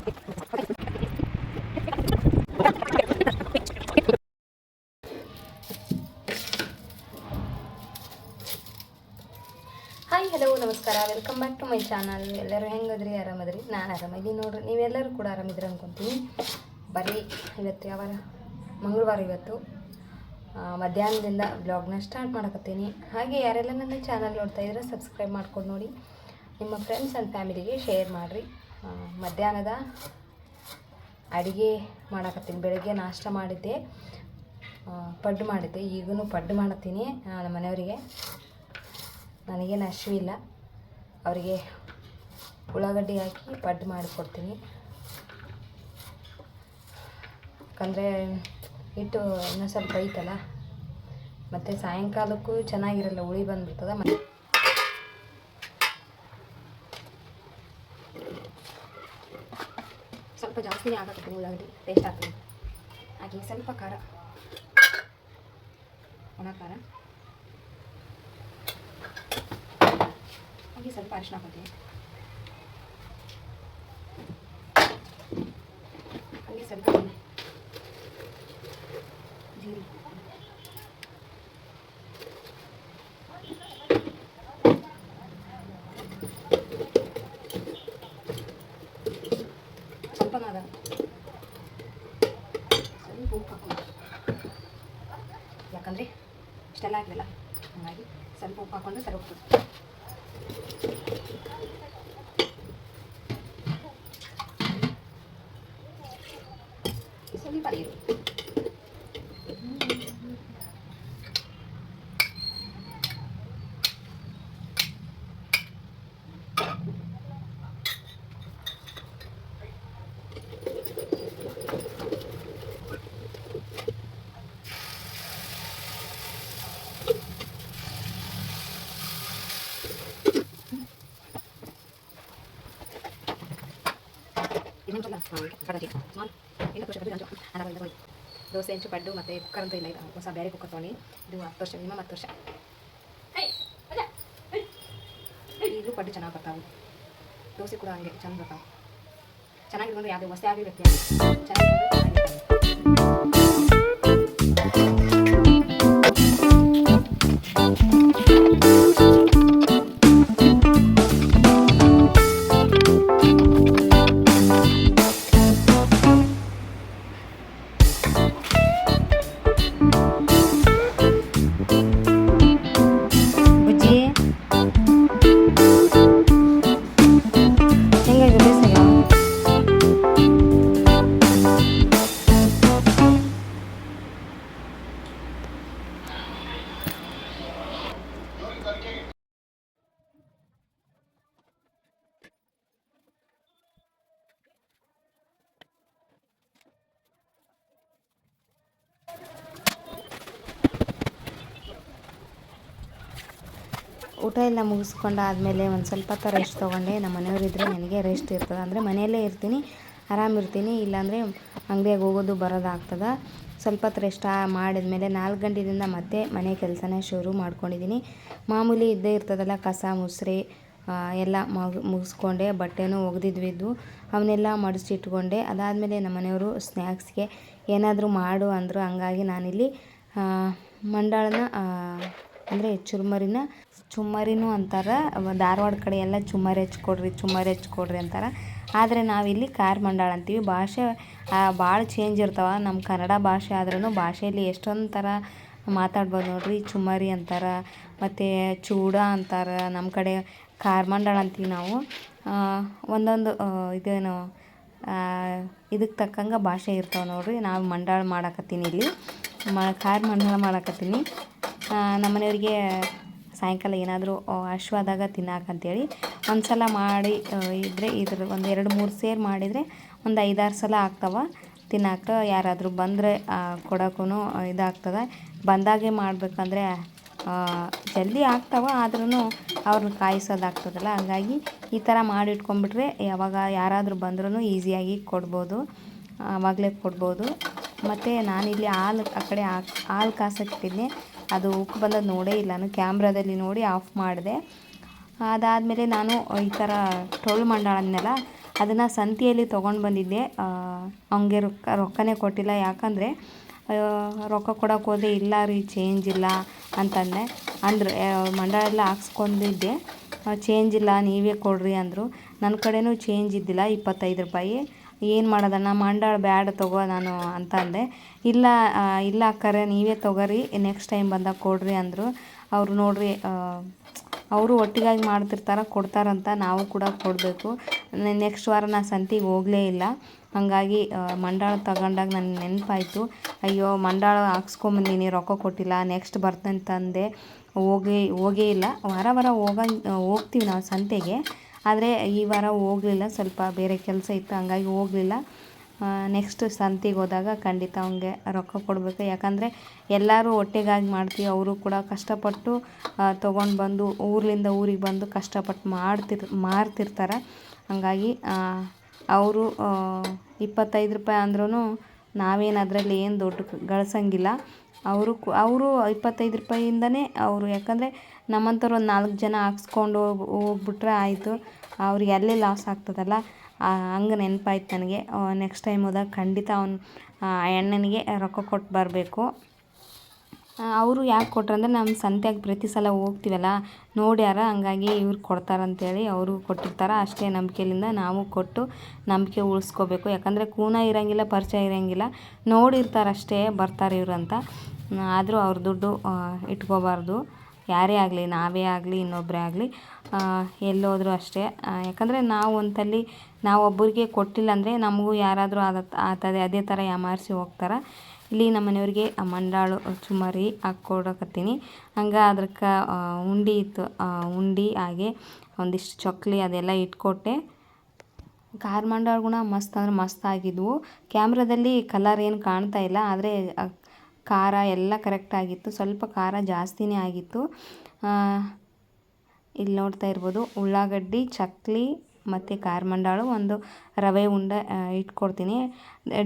Hi hello ನಮಸ್ಕಾರ, welcome back to my channel. ಎಲ್ಲರೂ ಹೆಂಗದ್ರಿ? ಆರಾಮದ್ರಿ? ನಾನು ಆರಾಮಿದ್ದೀನಿ ನೋಡ್ರಿ. ನೀವೆಲ್ಲರೂ ಕೂಡ ಆರಾಮಿದ್ರಿ ಅನ್ಕೊತೀನಿ. ಬರೀ ಇವತ್ತು ಯಾವಾರ ಮಂಗಳವಾರ, ಇವತ್ತು ಮಧ್ಯಾಹ್ನದಿಂದ ಬ್ಲಾಗ್ನ ಸ್ಟಾರ್ಟ್ ಮಾಡಕತ್ತೀನಿ. ಹಾಗೆ ಯಾರೆಲ್ಲ ನನ್ನ ಚಾನಲ್ ನೋಡ್ತಾ ಇದ್ರೆ ಸಬ್ಸ್ಕ್ರೈಬ್ ಮಾಡ್ಕೊಂಡು ನೋಡಿ, ನಿಮ್ಮ ಫ್ರೆಂಡ್ಸ್ ಆ್ಯಂಡ್ ಫ್ಯಾಮಿಲಿಗೆ ಶೇರ್ ಮಾಡಿರಿ. ಮಧ್ಯಾಹ್ನದ ಅಡುಗೆ ಮಾಡಕತ್ತೀನಿ. ಬೆಳಗ್ಗೆ ನಾಷ್ಟ ಮಾಡಿದ್ದೆ, ಪಡ್ಡು ಮಾಡಿದ್ದೆ. ಈಗೂ ಪಡ್ಡು ಮಾಡತ್ತೀನಿ ನಮ್ಮ ಮನೆಯವರಿಗೆ. ನನಗೇನು ಹಸಿವಿಲ್ಲ, ಅವರಿಗೆ ಉಳ್ಳಾಗಡ್ಡಿ ಹಾಕಿ ಪಡ್ಡು ಮಾಡಿಕೊಡ್ತೀನಿ. ಯಾಕಂದರೆ ಹಿಟ್ಟು ಇನ್ನೂ ಸ್ವಲ್ಪ ಐತಲ್ಲ, ಮತ್ತು ಸಾಯಂಕಾಲಕ್ಕೂ ಚೆನ್ನಾಗಿರಲ್ಲ, ಹುಳಿ ಬಂದುಬಿಡ್ತದೆ. ಸ್ವಲ್ಪ ಜಾಸ್ತಿನೇ ಹಾಕತ್ತೀನಿ ಉಳ್ಳಾಗಡ್ಡಿ, ಟೇಸ್ಟ್ ಆಗ್ತದೆ. ಹಾಗೆ ಸ್ವಲ್ಪ ಖಾರ, ಒಣ ಖಾರ, ಹಾಗೆ ಸ್ವಲ್ಪ ಅರಿಶಿನ ಹಾಕೋತೀನಿ. ಹಾಗೆ ಸ್ವಲ್ಪ ಜೀರಿಗೆ, ಸ್ವಲ್ಪ ನಾದ, ಸ್ವಲ್ಪ ಉಪ್ಪು ಹಾಕೊಂಡು, ಯಾಕಂದರೆ ಇಷ್ಟೆಲ್ಲ ಹಾಕಿಲ್ಲ, ಹಾಗಾಗಿ ಸ್ವಲ್ಪ ಉಪ್ಪು ಹಾಕ್ಕೊಂಡು ಸರಿ ಹೋಗ್ತದೆ. ಸ್ವಲ್ಪ ನೀರು, ದೋಸೆ ಹೆಂಚು ಪಡ್ಡು ಮತ್ತು ಕುಕ್ಕರ್ ಅಂತೂ ಇಲ್ಲ, ಇದು ಹೊಸ ಬೇರೆ ಕುಕ್ಕರ್ ತೊಗೊಂಡು. ಇದು 10 ವರ್ಷ, ಮಿನಿಮಮ್ 10 ವರ್ಷ. ಈಗಲೂ ಪಡ್ಡು ಚೆನ್ನಾಗಿ ಬರ್ತಾವೆ, ದೋಸೆ ಕೂಡ ಹಂಗೆ ಚೆಂದ ಬರ್ತಾವೆ. ಚೆನ್ನಾಗಿರ್ಬಂದ್ರೆ ಯಾವುದೇ ಹೊಸ ಆಗಲಿ ವ್ಯಕ್ತಿ ಊಟ ಎಲ್ಲ ಮುಗಿಸ್ಕೊಂಡು ಆದಮೇಲೆ ಒಂದು ಸ್ವಲ್ಪ ಹೊತ್ತು ರೆಸ್ಟ್ ತೊಗೊಂಡೆ. ನಮ್ಮ ಮನೆಯವರಿದ್ದರೆ ನನಗೆ ರೆಸ್ಟ್ ಇರ್ತದೆ, ಅಂದರೆ ಮನೆಯಲ್ಲೇ ಇರ್ತೀನಿ, ಆರಾಮಿರ್ತೀನಿ. ಇಲ್ಲಾಂದರೆ ಅಂಗಡಿಯಾಗ ಹೋಗೋದು ಬರೋದಾಗ್ತದೆ. ಸ್ವಲ್ಪ ಹೊತ್ತು ರೆಸ್ಟ್ ಮಾಡಿದ್ಮೇಲೆ 4 ಗಂಟೆಯಿಂದ ಮತ್ತೆ ಮನೆ ಕೆಲಸನ ಶುರು ಮಾಡ್ಕೊಂಡಿದ್ದೀನಿ. ಮಾಮೂಲಿ ಇದ್ದೇ ಇರ್ತದಲ್ಲ, ಕಸ ಮುಸ್ರೆ ಎಲ್ಲ ಮುಗಿಸ್ಕೊಂಡೆ. ಬಟ್ಟೆನೂ ಒಗೆದಿದ್ವಿದ್ದು ಅವನ್ನೆಲ್ಲ ಮಡಿಸಿಟ್ಕೊಂಡೆ. ಅದಾದಮೇಲೆ ನಮ್ಮ ಮನೆಯವರು ಸ್ನ್ಯಾಕ್ಸ್ಗೆ ಏನಾದರೂ ಮಾಡು ಅಂದರು. ಹಂಗಾಗಿ ನಾನಿಲ್ಲಿ ಮಂಡಾಳನ, ಅಂದರೆ ಚುಮ್ಮರಿನೂ ಅಂತಾರೆ, ಧಾರವಾಡ ಕಡೆ ಎಲ್ಲ ಚುಮ್ಮರಿ ಹೆಚ್ಕೊಡ್ರಿ ಅಂತಾರೆ. ಆದರೆ ನಾವಿಲ್ಲಿ ಖಾರ ಮಂಡಾಳ ಅಂತೀವಿ. ಭಾಷೆ ಭಾಳ ಚೇಂಜ್ ಇರ್ತಾವೆ. ನಮ್ಮ ಕನ್ನಡ ಭಾಷೆ ಆದ್ರೂ ಭಾಷೆಯಲ್ಲಿ ಎಷ್ಟೊಂದು ಥರ ಮಾತಾಡ್ಬೋದು ನೋಡ್ರಿ. ಚುಮ್ಮರಿ ಅಂತಾರೆ, ಮತ್ತು ಚೂಡ ಅಂತಾರೆ. ನಮ್ಮ ಕಡೆ ಖಾರ ಮಂಡಾಳ ಅಂತೀವಿ ನಾವು. ಒಂದೊಂದು ಇದೇನು ಇದಕ್ಕೆ ತಕ್ಕಂಗೆ ಭಾಷೆ ಇರ್ತಾವೆ ನೋಡ್ರಿ. ನಾವು ಮಂಡಾಳ ಮಾಡಕತ್ತೀನಿ, ಇಲ್ಲಿ ಖಾರ ಮಂಡಾಳ ಮಾಡಕತ್ತೀನಿ. ನಮ್ಮ ಮನೆಯವರಿಗೆ ಸಾಯಂಕಾಲ ಏನಾದರೂ ಹಶ್ವಾದಾಗ ತಿನ್ನಾಕಂತೇಳಿ ಒಂದು ಸಲ ಮಾಡಿ ಇದ್ದರೆ ಇದ್ರ ಒಂದು 2-3 ಸೇರು ಮಾಡಿದರೆ ಒಂದು 5-6 ಸಲ ಆಗ್ತವೆ ತಿನ್ನಾಕ. ಯಾರಾದರೂ ಬಂದರೆ ಕೊಡೋಕ್ಕೂ ಇದಾಗ್ತದೆ. ಬಂದಾಗೆ ಮಾಡಬೇಕಂದ್ರೆ ಜಲ್ದಿ ಆಗ್ತವೆ, ಆದ್ರೂ ಅವ್ರನ್ನ ಕಾಯಿಸೋದಾಗ್ತದಲ್ಲ. ಹಂಗಾಗಿ ಈ ಥರ ಮಾಡಿಟ್ಕೊಂಡ್ಬಿಟ್ರೆ ಯಾವಾಗ ಯಾರಾದರೂ ಬಂದ್ರೂ ಈಸಿಯಾಗಿ ಕೊಡ್ಬೋದು, ಆವಾಗಲೇ ಕೊಡ್ಬೋದು. ಮತ್ತು ನಾನಿಲ್ಲಿ ಆ ಕಡೆ ಹಾಲು ಕಾಸಕ್ಕಿಟ್ಟಿದ್ದೆ, ಅದು ಉಕ್ಕು ಬಂದದ್ದು ನೋಡೇ ಇಲ್ಲ. ನಾನು ಕ್ಯಾಮ್ರಾದಲ್ಲಿ ನೋಡಿ ಆಫ್ ಮಾಡಿದೆ. ಅದಾದಮೇಲೆ ನಾನು ಈ ಥರ ಟೊಳ್ಳು ಮಂಡಾಳನ್ನೆಲ್ಲ ಅದನ್ನು ಸಂತೆಯಲ್ಲಿ ತೊಗೊಂಡು ಬಂದಿದ್ದೆ. ಅವನಿಗೆ ರೊಕ್ಕನೇ ಕೊಟ್ಟಿಲ್ಲ, ಯಾಕಂದರೆ ರೊಕ್ಕ ಕೊಡೋಕೆ ಹೋದೆ, ಇಲ್ಲ ರೀ ಚೇಂಜ್ ಇಲ್ಲ ಅಂತಂದೆ. ಅಂದರು ಮಂಡಳ ಎಲ್ಲ ಹಾಕ್ಸ್ಕೊಂಡಿದ್ದೆ, ಚೇಂಜ್ ಇಲ್ಲ ನೀವೇ ಕೊಡ್ರಿ ಅಂದರು. ನನ್ನ ಕಡೆನೂ ಚೇಂಜ್ ಇದ್ದಿಲ್ಲ, 25 ರೂಪಾಯಿ. ಏನು ಮಾಡೋದಣ್ಣ, ಮಂಡಳ ಬ್ಯಾಡ ತಗೋ ನಾನು ಅಂತ ಅಂದೆ. ಇಲ್ಲ ಇಲ್ಲ ಅಕ್ಕರೆ ನೀವೇ ತೊಗೋರಿ, ನೆಕ್ಸ್ಟ್ ಟೈಮ್ ಬಂದಾಗ ಕೊಡ್ರಿ ಅಂದರು. ಅವರು ನೋಡ್ರಿ, ಅವರು ಒಟ್ಟಿಗಾಗಿ ಮಾಡ್ತಿರ್ತಾರೆ, ಕೊಡ್ತಾರಂತ, ನಾವು ಕೂಡ ಕೊಡಬೇಕು. ನೆಕ್ಸ್ಟ್ ವಾರ ನಾನು ಸಂತಿಗೆ ಹೋಗಲೇ ಇಲ್ಲ. ಹಾಗಾಗಿ ಮಂಡಾಳ ತಗೊಂಡಾಗ ನನಗೆ ನೆನಪಾಯಿತು, ಅಯ್ಯೋ ಮಂಡಾಳ ಹಾಕ್ಸ್ಕೊಂಬಂದೀನಿ, ರೊಕ್ಕ ಕೊಟ್ಟಿಲ್ಲ, ನೆಕ್ಸ್ಟ್ ಬರ್ತಂತಂದೆ. ಹೋಗೇ ಇಲ್ಲ. ವಾರ ಹೋಗ್ತೀವಿ ನಾವು ಸಂತೆಗೆ, ಆದರೆ ಈ ವಾರ ಹೋಗಲಿಲ್ಲ, ಸ್ವಲ್ಪ ಬೇರೆ ಕೆಲಸ ಇತ್ತು, ಹಂಗಾಗಿ ಹೋಗಲಿಲ್ಲ. ನೆಕ್ಸ್ಟ್ ಸಂತೆಗೆ ಹೋದಾಗ ಖಂಡಿತ ಅವನಿಗೆ ರೊಕ್ಕ ಕೊಡಬೇಕು, ಯಾಕಂದರೆ ಎಲ್ಲರೂ ಒಟ್ಟಿಗಾಗಿ ಮಾಡ್ತೀವಿ. ಅವರು ಕೂಡ ಕಷ್ಟಪಟ್ಟು ತೊಗೊಂಡು ಬಂದು ಊರಿಂದ ಊರಿಗೆ ಬಂದು ಕಷ್ಟಪಟ್ಟು ಮಾರ್ತಿರ್ತಾರೆ. ಹಾಗಾಗಿ ಅವರು 25 ರೂಪಾಯಿ ಅಂದ್ರೂ ನಾವೇನು ಅದರಲ್ಲಿ ಏನು ದೊಡ್ಡ ಗಳಿಸಂಗಿಲ್ಲ. ಅವರು 25 ರೂಪಾಯಿಂದನೇ ಅವರು, ಯಾಕಂದರೆ ನಮ್ಮಂಥವ್ರು ಒಂದು 4 ಜನ ಹಾಕ್ಸ್ಕೊಂಡು ಹೋಗ್ಬಿಟ್ರೆ ಆಯಿತು, ಅವ್ರಿಗೆ ಅಲ್ಲೇ ಲಾಸ್ ಆಗ್ತದಲ್ಲ. ಹಂಗೆ ನೆನಪಾಯ್ತು ನನಗೆ. ನೆಕ್ಸ್ಟ್ ಟೈಮ್ ಹೋದಾಗ ಖಂಡಿತ ಆ ಅಣ್ಣನಿಗೆ ರೊಕ್ಕ ಕೊಟ್ಟು ಬರಬೇಕು. ಅವರು ಯಾಕೆ ಕೊಟ್ರು ಅಂದರೆ, ನಮ್ಮ ಸಂತ್ಯಾಗ ಪ್ರತಿ ಸಲ ಹೋಗ್ತೀವಲ್ಲ ನೋಡ್ಯಾರ, ಹಂಗಾಗಿ ಇವ್ರು ಕೊಡ್ತಾರಂತೇಳಿ ಅವರು ಕೊಟ್ಟಿರ್ತಾರೆ. ಅಷ್ಟೇ ನಂಬಿಕೆಯಿಂದ ನಾವು ಕೊಟ್ಟು ನಂಬಿಕೆ ಉಳಿಸ್ಕೋಬೇಕು. ಯಾಕಂದರೆ ಕೂನ ಇರೋಂಗಿಲ್ಲ, ಪರಿಚಯ ಇರೋಂಗಿಲ್ಲ, ನೋಡಿರ್ತಾರಷ್ಟೇ ಬರ್ತಾರೆ ಇವರು ಅಂತ. ಆದರೂ ಅವ್ರ ದುಡ್ಡು ಇಟ್ಕೋಬಾರ್ದು, ಯಾರೇ ಆಗಲಿ, ನಾವೇ ಆಗಲಿ ಇನ್ನೊಬ್ಬರೇ ಆಗಲಿ, ಎಲ್ಲೋದ್ರೂ ಅಷ್ಟೇ. ಯಾಕಂದರೆ ನಾವು ಒಂದಲ್ಲಿ ನಾವು ಒಬ್ಬರಿಗೆ ಕೊಟ್ಟಿಲ್ಲ ಅಂದರೆ ನಮಗೂ ಯಾರಾದರೂ ಅದೇ ಥರ ಯಾಮಾರಿಸಿ ಹೋಗ್ತಾರೆ. ಇಲ್ಲಿ ನಮ್ಮ ಮನೆಯವ್ರಿಗೆ ಮಂಡಾಳು ಚುಮರಿ ಹಾಕ್ಕೊಡಕತ್ತೀನಿ. ಹಂಗೆ ಅದಕ್ಕೆ ಉಂಡೆ ಇತ್ತು, ಉಂಡೆ ಹಾಗೆ ಒಂದಿಷ್ಟು ಚಕ್ಲಿ ಅದೆಲ್ಲ ಇಟ್ಕೊಟ್ಟೆ. ಖಾರ ಮಂಡಾಳುಗುಣ ಮಸ್ತ್ ಅಂದ್ರೆ ಮಸ್ತ್ ಆಗಿದ್ವು. ಕ್ಯಾಮ್ರಾದಲ್ಲಿ ಕಲರ್ ಏನು ಕಾಣ್ತಾ ಇಲ್ಲ, ಆದರೆ ಖಾರ ಎಲ್ಲ ಕರೆಕ್ಟ್ ಆಗಿತ್ತು. ಸ್ವಲ್ಪ ಖಾರ ಜಾಸ್ತಿನೇ ಆಗಿತ್ತು. ಇಲ್ಲಿ ನೋಡ್ತಾ ಇರ್ಬೋದು, ಉಳ್ಳಾಗಡ್ಡಿ, ಚಕ್ಲಿ ಮತ್ತು ಖಾರ ಮಂಡಾಳು, ಒಂದು ರವೆ ಉಂಡೆ ಇಟ್ಕೊಡ್ತೀನಿ.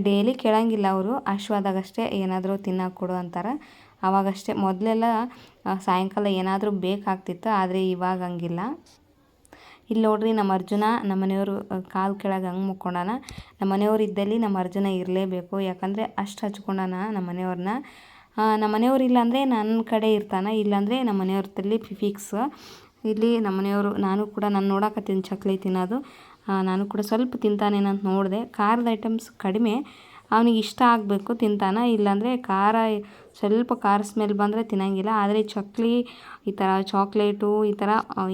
ಡೈಲಿ ಕೇಳೋಂಗಿಲ್ಲ ಅವರು, ಅಷ್ಟೇ ಏನಾದರೂ ತಿನ್ನೋಕೆ ಕೊಡು ಅಂತಾರೆ. ಆವಾಗಷ್ಟೇ. ಮೊದಲೆಲ್ಲ ಸಾಯಂಕಾಲ ಏನಾದರೂ ಬೇಕಾಗ್ತಿತ್ತು, ಆದರೆ ಇವಾಗ ಹಂಗಿಲ್ಲ. ಇಲ್ಲಿ ನೋಡ್ರಿ, ನಮ್ಮ ಅರ್ಜುನ ನಮ್ಮ ಮನೆಯವರು ಕಾಲು ಕೆಳಗೆ ಹಂಗೆ ಮುಕ್ಕೊಂಡಾನ. ನಮ್ಮ ಮನೆಯವ್ರು ಇದ್ದಲ್ಲಿ ನಮ್ಮ ಅರ್ಜುನ ಇರಲೇಬೇಕು, ಯಾಕಂದರೆ ಅಷ್ಟು ಹಚ್ಕೊಂಡಾನ ನಮ್ಮ ಮನೆಯವ್ರನ್ನ. ನಮ್ಮ ಮನೆಯವ್ರು ಇಲ್ಲಾಂದರೆ ನನ್ನ ಕಡೆ ಇರ್ತಾನೆ, ಇಲ್ಲಾಂದರೆ ನಮ್ಮ ಮನೆಯವ್ರದಲ್ಲಿ ಫಿಕ್ಸ್. ಇಲ್ಲಿ ನಮ್ಮ ಮನೆಯವರು, ನಾನು ಕೂಡ ನಾನು ನೋಡಕತ್ತೀನಿ ಚಕ್ಲಿ ತಿನ್ನೋದು, ನಾನು ಕೂಡ ಸ್ವಲ್ಪ ತಿಂತಾನೇನಂತ ನೋಡಿದೆ. ಖಾರದ ಐಟಮ್ಸ್ ಕಡಿಮೆ, ಅವನಿಗೆ ಇಷ್ಟ ಆಗಬೇಕು ತಿಂತಾನೆ, ಇಲ್ಲಾಂದರೆ ಸ್ವಲ್ಪ ಖಾರ ಸ್ಮೆಲ್ ಬಂದರೆ ತಿನ್ನೋಂಗಿಲ್ಲ. ಆದರೆ ಚಕ್ಲಿ, ಈ ಥರ ಚಾಕ್ಲೇಟು, ಈ ಥರ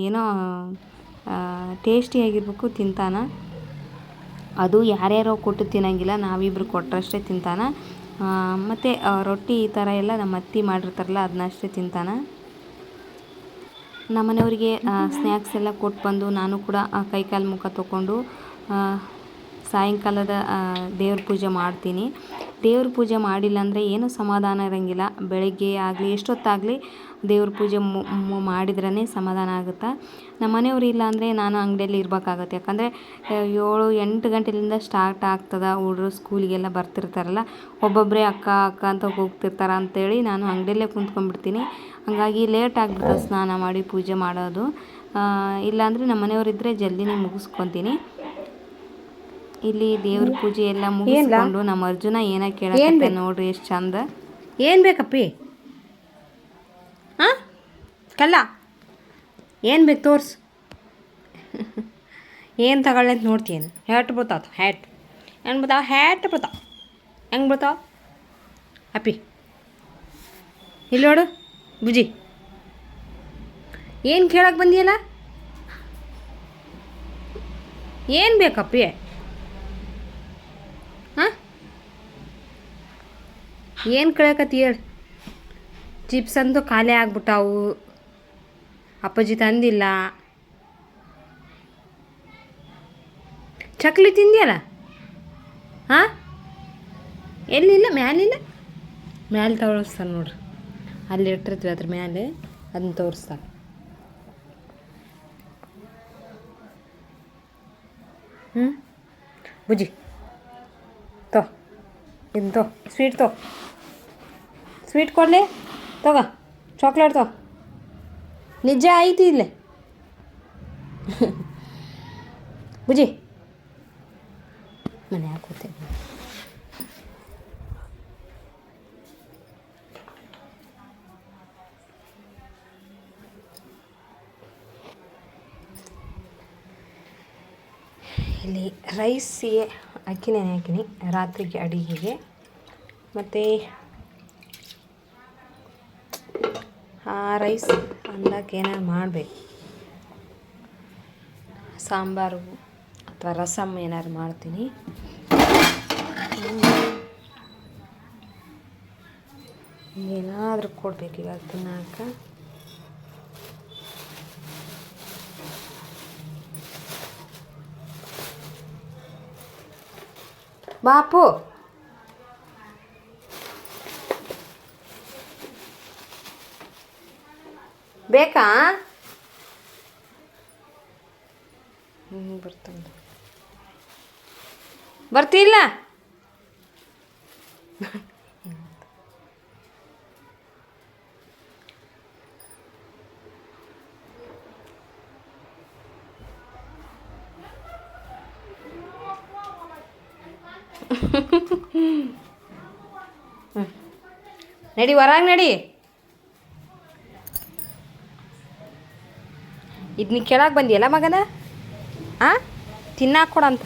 ಏನೋ ಟೇಸ್ಟಿಯಾಗಿರ್ಬೇಕು ತಿಂತಾನೆ. ಅದು ಯಾರ್ಯಾರೋ ಕೊಟ್ಟು ತಿನ್ನೋಂಗಿಲ್ಲ, ನಾವಿಬ್ಬರು ಕೊಟ್ಟರಷ್ಟೇ ತಿಂತಾನೆ. ಮತ್ತು ರೊಟ್ಟಿ ಈ ಥರ ಎಲ್ಲ ನಮ್ಮ ಅತ್ತೆ ಮಾಡಿರ್ತಾರಲ್ಲ ಅದನ್ನಷ್ಟೇ ತಿಂತಾನೆ. ನಮ್ಮ ಮನೆಯವರಿಗೆ ಸ್ನ್ಯಾಕ್ಸ್ ಎಲ್ಲ ಕೊಟ್ಟು ಬಂದು ನಾನು ಕೂಡ ಕೈಕಾಲು ಮುಖ ತೊಗೊಂಡು ಸಾಯಂಕಾಲದ ದೇವ್ರ ಪೂಜೆ ಮಾಡ್ತೀನಿ. ದೇವ್ರ ಪೂಜೆ ಮಾಡಿಲ್ಲ ಅಂದರೆ ಏನೂ ಸಮಾಧಾನ ಇರೋಂಗಿಲ್ಲ. ಬೆಳಗ್ಗೆ ಆಗಲಿ ಎಷ್ಟೊತ್ತಾಗಲಿ ದೇವ್ರ ಪೂಜೆ ಮಾಡಿದ್ರೇ ಸಮಾಧಾನ ಆಗುತ್ತೆ. ನಮ್ಮ ಮನೆಯವ್ರು ಇಲ್ಲ ಅಂದರೆ ನಾನು ಅಂಗಡಿಯಲ್ಲಿ ಇರಬೇಕಾಗತ್ತೆ, ಯಾಕಂದರೆ 7-8 ಗಂಟೆಯಿಂದ ಸ್ಟಾರ್ಟ್ ಆಗ್ತದೆ. ಹುಡುಗರು ಸ್ಕೂಲಿಗೆಲ್ಲ ಬರ್ತಿರ್ತಾರಲ್ಲ, ಒಬ್ಬೊಬ್ಬರೇ ಅಕ್ಕ ಅಂತ ಹೋಗ್ತಿರ್ತಾರೆ ಅಂತೇಳಿ ನಾನು ಅಂಗಡಿಯಲ್ಲೇ ಕುಂತ್ಕೊಂಡ್ಬಿಡ್ತೀನಿ. ಹಾಗಾಗಿ ಲೇಟ್ ಆಗಿಬಿಡ್ತದೆ ಸ್ನಾನ ಮಾಡಿ ಪೂಜೆ ಮಾಡೋದು. ಇಲ್ಲಾಂದರೆ ನಮ್ಮ ಮನೆಯವರಿದ್ದರೆ ಜಲ್ದಿನೇ ಮುಗಿಸ್ಕೊತೀನಿ. ಇಲ್ಲಿ ದೇವ್ರ ಪೂಜೆ ಎಲ್ಲ ಮುಗಿಸ್ಕೊಂಡು ನಮ್ಮ ಅರ್ಜುನ ಏನೋ ಕೇಳಕ್ಕೆ ನೋಡ್ರಿ ಎಷ್ಟು ಚಂದ. ಏನು ಬೇಕಪ್ಪಿ? ಹಾಂ ಕಲ್ಲ ಏನು ಬೇಕು ತೋರ್ಸು. ಏನು ತಗೊಳ್ಳಿ ಅಂತ ನೋಡ್ತೀನಿ. ಹ್ಯಾಟ್ ಬರ್ತಾವ, ಹ್ಯಾಟ್ ಏನು ಬರ್ತಾವ, ಹ್ಯಾಟ್ ಬರ್ತಾವ, ಹೆಂಗೆ ಬರ್ತಾವ ಅಪ್ಪಿ? ಇಲ್ಲಿ ನೋಡು ಬುಜಿ, ಏನು ಕೇಳಕ್ಕೆ ಬಂದಿಯಲ್ಲ? ಏನು ಬೇಕಪ್ಪಿ? ಹಾಂ ಏನು ಕೇಳಕತ್ತಿ ಹೇಳಿ? ಚಿಪ್ಸ್ ಅಂತೂ ಖಾಲಿ ಆಗ್ಬಿಟ್ಟಾವು, ಅಪ್ಪಾಜಿ ತಂದಿಲ್ಲ. ಚಕ್ಲಿ ತಿಂದಿಯಲ್ಲ? ಹಾಂ ಎಲ್ಲಿಲ್ಲ, ಮ್ಯಾಲಿಲ್ಲ, ಮ್ಯಾಲೆ ತೋರಿಸ್ತಾನೆ ನೋಡ್ರಿ, ಅಲ್ಲಿ ಇಟ್ಟಿರ್ತೀವಿ ಅದ್ರ ಮ್ಯಾಲೆ, ಅದನ್ನ ತೋರಿಸ್ತಾನೆ. ಬುಜ್ಜಿ ಇದು ಸ್ವೀಟ್ ಕೊಡಲಿ, ತಗೋ ಚಾಕ್ಲೇಟ್ ತಗೋ, ನಿಜ ಐತಿ ಇಲ್ಲೇ ಬುಜ್ಜಿ. ಮನ್ಯಾಗ ಕೂತೇನೆ. ಇಲ್ಲಿ ರೈಸಿಗೆ ಅಕ್ಕಿ ನೆನೆ ಹಾಕಿನಿ ರಾತ್ರಿಗೆ ಅಡುಗೆಗೆ. ಮತ್ತು ಆ ರೈಸ್ ಅನ್ನಕ್ಕೆ ಏನಾರು ಮಾಡಬೇಕು, ಸಾಂಬಾರು ಅಥವಾ ರಸಮ್ ಏನಾದ್ರು ಮಾಡ್ತೀನಿ. ಏನಾದರೂ ಕೊಡ್ಬೇಕು ಇವಾಗ ತಿನ್ನಕ್ಕೆ. ಬಾಪು ಬೇಕಾ? ಬರ್ತಿಲ್ಲ ನಡಿ, ಹೊರಗೆ ನಡಿ. ಇದು ನೀ ಕೆಳಗೆ ಬಂದಿಯಲ್ಲ ಮಗನ, ತಿನ್ನಾಕ ಕೊಡಂತ.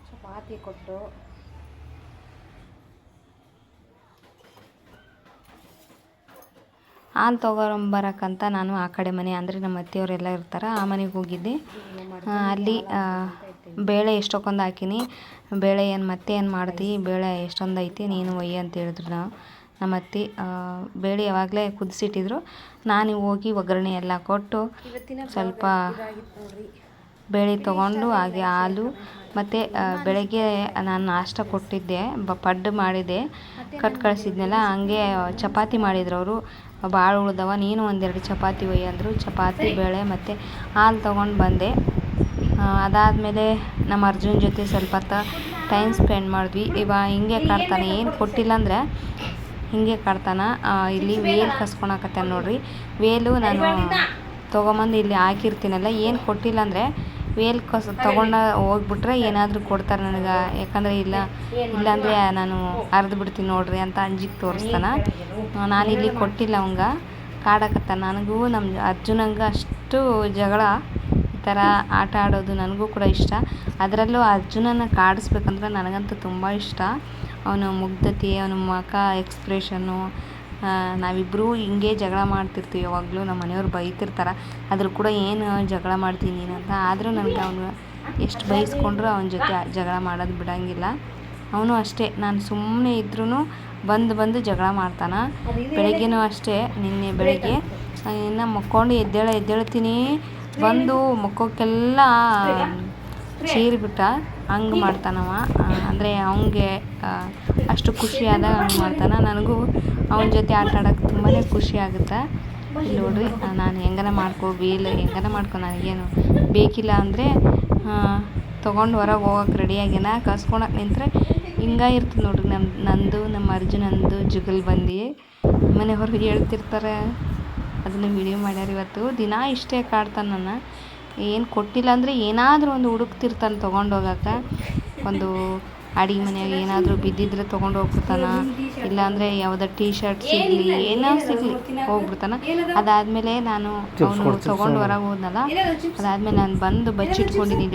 ಚಪಾತಿ ಕೊಟ್ಟು ಹಾಲು ತೊಗೊಂಬರಕ್ಕಂತ ನಾನು ಆ ಕಡೆ ಮನೆ ಅಂದರೆ ನಮ್ಮ ಅತ್ತೆಯವರೆಲ್ಲ ಇರ್ತಾರೆ, ಆ ಮನೆಗೆ ಹೋಗಿದ್ದೆ. ಅಲ್ಲಿ ಬೇಳೆ ಎಷ್ಟೊಂದು ಹಾಕಿನಿ. ಬೇಳೆ ಏನು ಮಾಡ್ತಿ, ಬೇಳೆ ಎಷ್ಟೊಂದು ಐತಿ, ನೀನು ಒಯ್ಯಿ ಅಂತ ಹೇಳಿದ್ರು ನಮ್ಮ ಅತ್ತೆ. ಬೇಳೆ ಯಾವಾಗಲೇ ಕುದಿಸಿಟ್ಟಿದ್ರು. ನಾನು ಹೋಗಿ ಒಗ್ಗರಣೆ ಎಲ್ಲ ಕೊಟ್ಟು ಸ್ವಲ್ಪ ಬೇಳೆ ತೊಗೊಂಡು ಹಾಗೆ ಹಾಲು ಮತ್ತು ಬೆಳಗ್ಗೆ ನಾನು ನಾಷ್ಟ ಕೊಟ್ಟಿದ್ದೆ, ಪಡ್ಡು ಮಾಡಿದ್ದೆ, ಕಳಿಸಿದ್ನಲ್ಲ. ಹಂಗೆ ಚಪಾತಿ ಮಾಡಿದ್ರು ಅವರು, ಭಾಳ ಉಳ್ದವ, ನೀನು ಒಂದೆರಡು ಚಪಾತಿ ಒಯ್ಯಿ ಅಂದರು. ಚಪಾತಿ ಬೇಳೆ ಮತ್ತು ಹಾಲು ತೊಗೊಂಡು ಬಂದೆ. ಅದಾದಮೇಲೆ ನಮ್ಮ ಅರ್ಜುನ್ ಜೊತೆ ಸ್ವಲ್ಪ ಹೊತ್ತು ಟೈಮ್ ಸ್ಪೆಂಡ್ ಮಾಡಿದ್ವಿ. ಹಿಂಗೆ ಕಾಡ್ತಾನೆ, ಏನು ಕೊಟ್ಟಿಲ್ಲ ಅಂದರೆ ಹಿಂಗೆ ಕಾಡ್ತಾನೆ. ಇಲ್ಲಿ ವೇಲ್ ಕಸ್ಕೊಳಕತ್ತಾನೆ ನೋಡ್ರಿ. ವೇಲು ನಾನು ತೊಗೊಂಬಂದು ಇಲ್ಲಿ ಹಾಕಿರ್ತೀನಲ್ಲ, ಏನು ಕೊಟ್ಟಿಲ್ಲ ಅಂದರೆ ವೇಲ್ ತೊಗೊಂಡು ಹೋಗ್ಬಿಟ್ರೆ ಏನಾದರೂ ಕೊಡ್ತಾರೆ ನನಗೆ. ಯಾಕಂದರೆ ಇಲ್ಲಾಂದರೆ ನಾನು ಅರ್ದು ಬಿಡ್ತೀನಿ ನೋಡ್ರಿ ಅಂತ ಅಂಜಿಗೆ ತೋರಿಸ್ತಾನೆ. ನಾನಿಲ್ಲಿ ಕೊಟ್ಟಿಲ್ಲ ಅವಂಗೆ, ಕಾಡಕತ್ತಾನ. ನನಗೂ ನಮ್ಮ ಅರ್ಜುನಂಗೆ ಅಷ್ಟು ಜಗಳ, ಈ ಥರ ಆಟ ಆಡೋದು ನನಗೂ ಕೂಡ ಇಷ್ಟ. ಅದರಲ್ಲೂ ಅರ್ಜುನನ ಕಾಡಿಸ್ಬೇಕಂದ್ರೆ ನನಗಂತೂ ತುಂಬ ಇಷ್ಟ. ಅವನ ಮುಗ್ಧತೆ, ಅವನ ಮುಖ ಎಕ್ಸ್ಪ್ರೆಷನ್ನು, ನಾವಿಬ್ಬರೂ ಹಿಂಗೆ ಜಗಳ ಮಾಡ್ತಿರ್ತೀವಿ ಯಾವಾಗಲೂ. ನಮ್ಮ ಮನೆಯವ್ರು ಬೈತಿರ್ತಾರೆ, ಆದರೂ ಕೂಡ ಏನು ಜಗಳ ಮಾಡ್ತೀನಿ ನೀನು ಅಂತ. ಆದರೂ ನನಗೆ ಅವನು ಎಷ್ಟು ಬೈಸ್ಕೊಂಡ್ರು ಅವನ ಜೊತೆ ಜಗಳ ಮಾಡೋದು ಬಿಡೋಂಗಿಲ್ಲ. ಅವನು ಅಷ್ಟೇ, ನಾನು ಸುಮ್ಮನೆ ಇದ್ರೂ ಬಂದು ಜಗಳ ಮಾಡ್ತಾನೆ. ಬೆಳಗ್ಗೆನೂ ಅಷ್ಟೇ, ನಿನ್ನೆ ಬೆಳಗ್ಗೆ ಇನ್ನು ಮಕ್ಕೊಂಡು ಎದ್ದೇಳ್ತೀನಿ, ಬಂದು ಮಕ್ಕೋಕ್ಕೆಲ್ಲ ಚೀರಿಬಿಟ್ಟ. ಹಂಗೆ ಮಾಡ್ತಾನವ. ಅಂದರೆ ಅವನಿಗೆ ಅಷ್ಟು ಖುಷಿಯಾದ ಹಂಗೆ ಮಾಡ್ತಾನೆ. ನನಗೂ ಅವನ ಜೊತೆ ಆಟ ಆಡೋಕ್ಕೆ ತುಂಬಾ ಖುಷಿ ಆಗುತ್ತೆ. ಇಲ್ಲಿ ನೋಡ್ರಿ, ನಾನು ಹೆಂಗನ ಮಾಡ್ಕೊ ನನಗೇನು ಬೇಕಿಲ್ಲ ಅಂದರೆ ತೊಗೊಂಡು ಹೊರಗೆ ಹೋಗೋಕೆ ರೆಡಿಯಾಗಿನ. ಕಸ್ಕೊಳಕ್ಕೆ ನಿಂತರೆ ಹಿಂಗೆ ಇರ್ತದೆ ನೋಡ್ರಿ. ನಂದು ನಮ್ಮ ಅರ್ಜುನಂದು ಜುಗಲ್ಬಂದಿ ಮನೆಯವ್ರು ಹೇಳ್ತಿರ್ತಾರೆ. ಅದನ್ನು ವಿಡಿಯೋ ಮಾಡ್ಯಾರ ಇವತ್ತು. ದಿನ ಇಷ್ಟೇ ಕಾಡ್ತಾನೆ ನನ್ನ. ಏನು ಕೊಟ್ಟಿಲ್ಲ ಅಂದರೆ ಏನಾದರೂ ಒಂದು ಹುಡುಕ್ತಿರ್ತಾನೆ ತೊಗೊಂಡು ಹೋಗೋಕೆ. ಒಂದು ಅಡಿಗೆ ಮನೆಯಾಗ ಏನಾದರೂ ಬಿದ್ದಿದ್ರೆ ತೊಗೊಂಡು ಹೋಗ್ಬಿಡ್ತಾನೆ, ಇಲ್ಲಾಂದರೆ ಯಾವುದೋ ಟೀ ಶರ್ಟ್ ಸಿಗಲಿ, ಏನಾದ್ರು ಸಿಗಲಿ ಹೋಗ್ಬಿಡ್ತಾನೆ. ಅದಾದಮೇಲೆ ಅವನು ತೊಗೊಂಡು ಹೊರಗೆ ಹೋದ್ನಲ್ಲ, ಅದಾದಮೇಲೆ ನಾನು ಬಂದು ಬಚ್ಚಿಟ್ಕೊಂಡಿದ್ದೀನಿ.